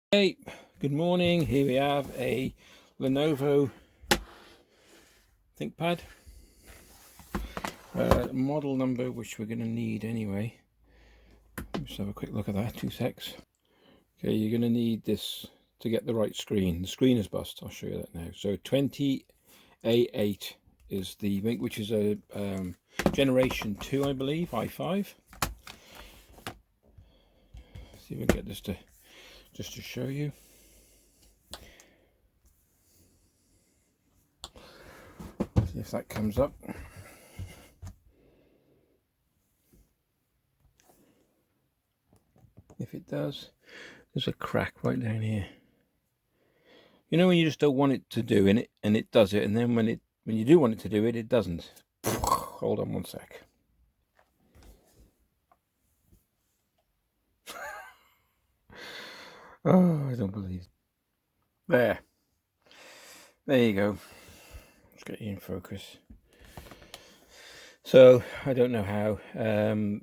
Hey, good morning. Here we have a Lenovo Thinkpad, model number which we're going to need anyway. Let's have a quick look at that, 2 secs. Okay, you're going to need this to get the right screen. The screen is bust, I'll show you that now. So 20A8 is the make, which is a generation 2, I believe, i5. See if we can get this to just to show you. See if that comes up. If it does, there's a crack right down here. You know when you just don't want it to do in it, and it does it, and then when you do want it to do it, it doesn't. Hold on 1 sec. Oh, I don't believe it. There you go. Let's get you in focus. So I don't know how.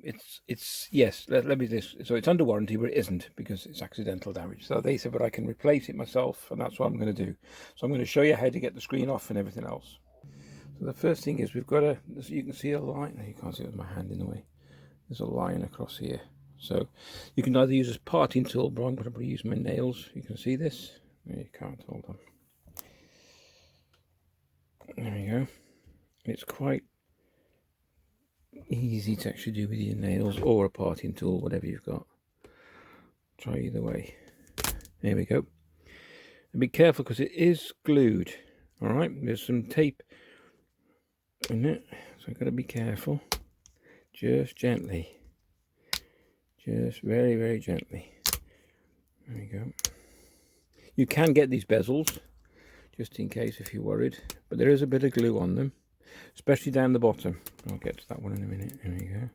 It's yes. Let me this. So it's under warranty, but it isn't because it's accidental damage. So they said, but I can replace it myself, and that's what I'm going to do. So I'm going to show you how to get the screen off and everything else. So the first thing is we've got a. You can see a line. You can't see it with my hand in the way. There's a line across here. So you can either use a parting tool, but I'm going to use my nails. You can see this. You can't. Hold on. There we go. It's quite easy to actually do with your nails or a parting tool, whatever you've got. Try either way. There we go. And be careful because it is glued. All right, there's some tape in it, so I've got to be careful. Just gently. Just very, very gently. There we go. You can get these bezels, just in case if you're worried, but there is a bit of glue on them, especially down the bottom. I'll get to that one in a minute. There we go.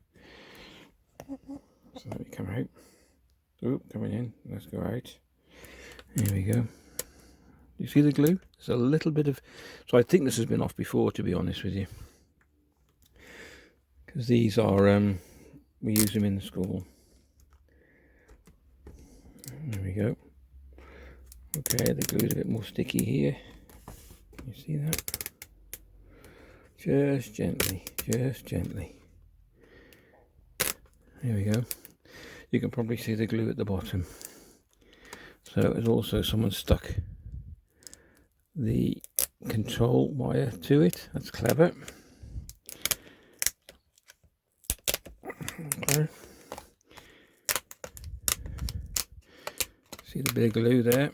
So let me come out. Oop, coming in. Let's go out. There we go. You see the glue? There's a little bit of... So I think this has been off before, to be honest with you. Because these are... we use them in the school. There we go. Okay, the glue's a bit more sticky here. You see that? Just gently, just gently. There we go. You can probably see the glue at the bottom. So there's also someone stuck the control wire to it. That's clever. Okay. See the bit of glue there?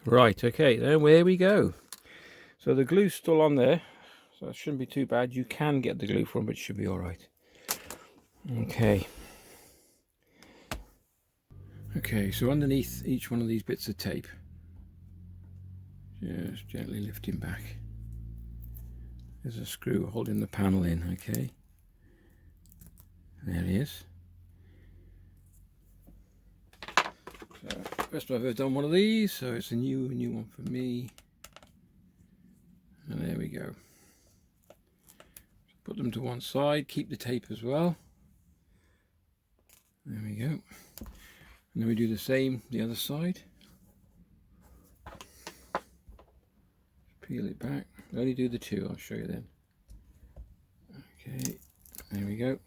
Right, okay, there we go. So the glue's still on there, so it shouldn't be too bad. You can get the glue from it, should be all right. Okay. Okay, so underneath each one of these bits of tape, just gently lifting back. There's a screw holding the panel in, okay? There he is. So, first time I've ever done one of these, so it's a new one for me. And there we go. Put them to one side, keep the tape as well. There we go. And then we do the same the other side. Peel it back. I only do the two, I'll show you then. Okay, there we go.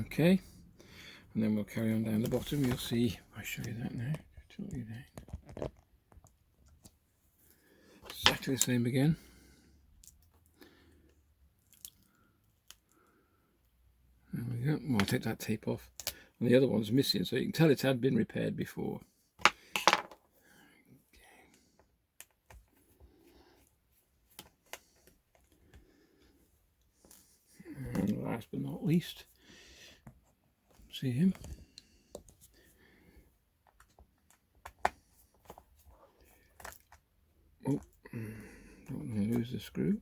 Okay, and then we'll carry on down the bottom. You'll see, I'll show you that now. Tilt you down. Exactly the same again. There we go. Well, I'll take that tape off. And the other one's missing, so you can tell it had been repaired before. And last but not least, see him. Oh, don't want to lose the screw.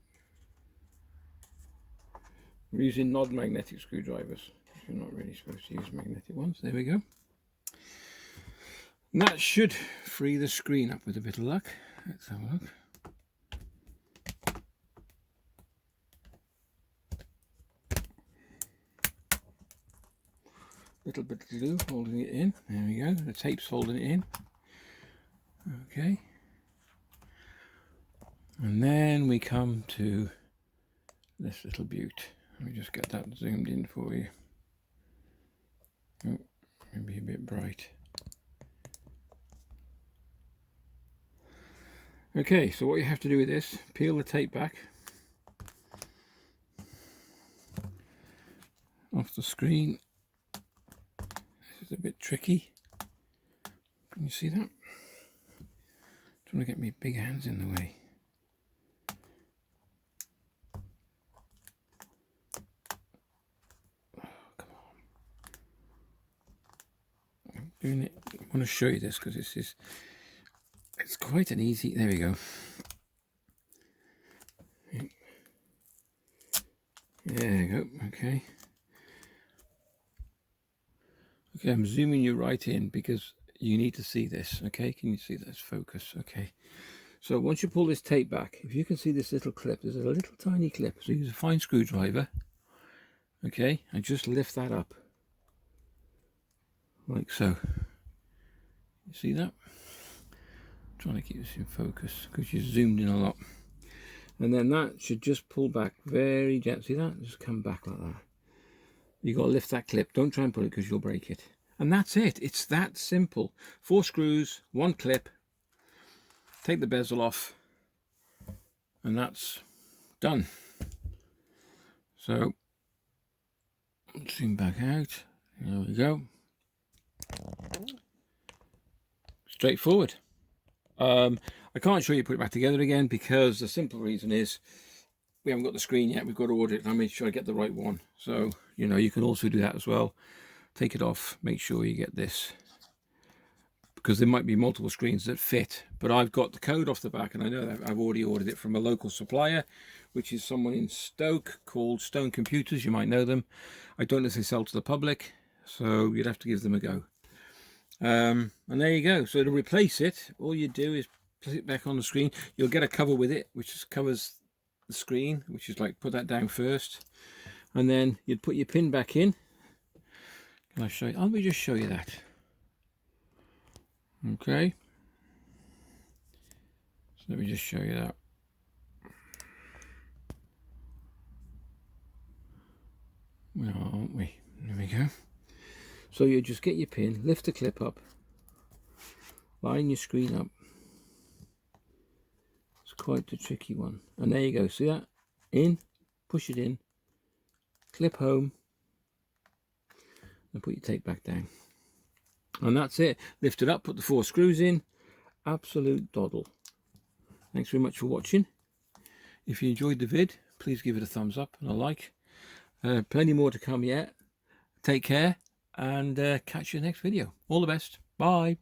We're using non-magnetic screwdrivers. You're not really supposed to use magnetic ones. There we go. And that should free the screen up with a bit of luck. Let's have a look. little bit of glue holding it in. There we go. The tape's holding it in. Okay. And then we come to this little beaut. Let me just get that zoomed in for you. Oh, maybe a bit bright. Okay, so what you have to do with this, peel the tape back off the screen. This is a bit tricky. Can you see that? Trying to get me big hands in the way. Oh, come on. I'm doing it. I want to show you this because it's quite an easy. There we go. There you go. Okay. Okay, I'm zooming you right in because you need to see this. Okay, can you see this? Focus. Okay. So once you pull this tape back, if you can see this little clip, there's a little tiny clip. So use a fine screwdriver. Okay, and just lift that up. Like so. You see that? I'm trying to keep this in focus because you zoomed in a lot. And then that should just pull back very gently. See that? Just come back like that. You got to lift that clip. Don't try and pull it because you'll break it. And that's it. It's that simple. 4 screws, 1 clip. Take the bezel off. And that's done. So, zoom back out. There we go. Straightforward. I can't show you put it back together again because the simple reason is we haven't got the screen yet. We've got to order it. I made sure I get the right one. So, you know, you can also do that as well. Take it off. Make sure you get this. Because there might be multiple screens that fit. But I've got the code off the back and I know that I've already ordered it from a local supplier, which is someone in Stoke called Stone Computers. You might know them. I don't know if they sell to the public, so you'd have to give them a go. And there you go. So to replace it, all you do is put it back on the screen. You'll get a cover with it, which just covers the screen, which is like put that down first, and then you'd put your pin back in. Can I show you? Let me just show you that. Okay. So let me just show you that. Where aren't we? There we go. So you just get your pin, lift the clip up, line your screen up. It's quite a tricky one. And there you go. See that? In, push it in, clip home, and put your tape back down. And that's it. Lift it up, put the 4 screws in. Absolute doddle. Thanks very much for watching. If you enjoyed the vid, please give it a thumbs up and a like. Plenty more to come yet. Take care and catch you in the next video. All the best. Bye.